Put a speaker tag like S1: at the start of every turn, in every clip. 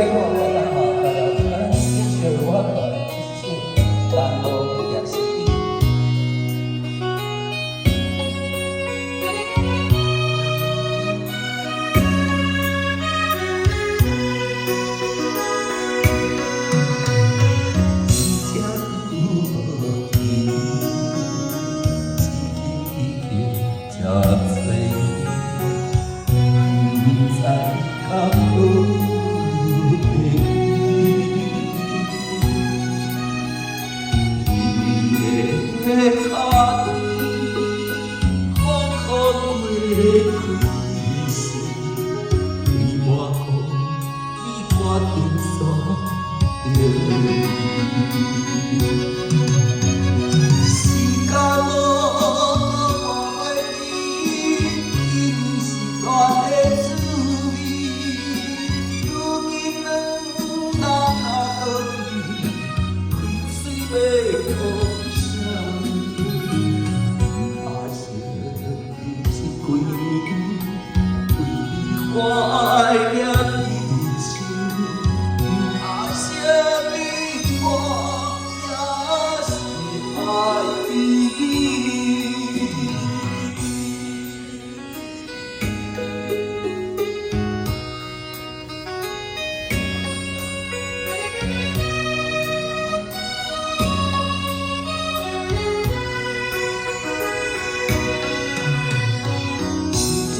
S1: 过我个人吼，大家有影，其实我个人是淡薄也是伊。我爱了你情，阿什么我也是爱你。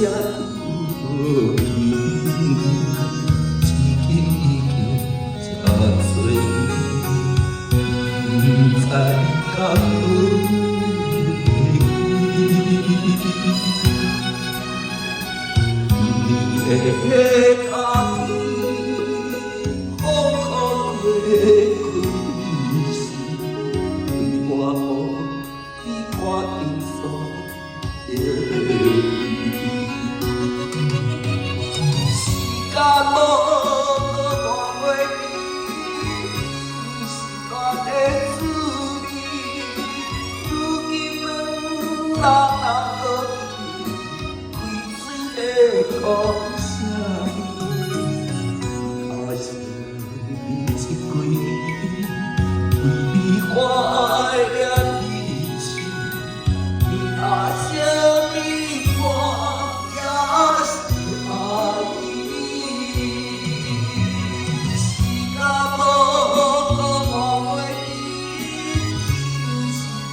S1: 这有情，一经这多，不知到何你的脚边，空空的开始，为我予你看定数。无大袂记，是我的滋味。如今两人各开水的讲啥？阿是你一归，为你我爱了你情，阿什么我也是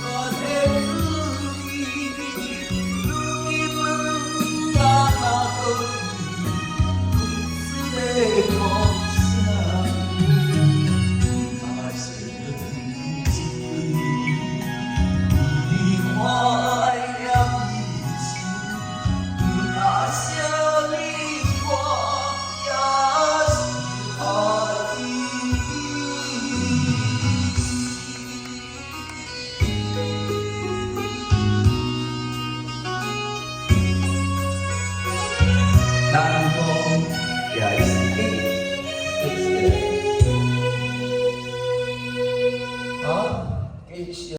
S1: 爱你。如今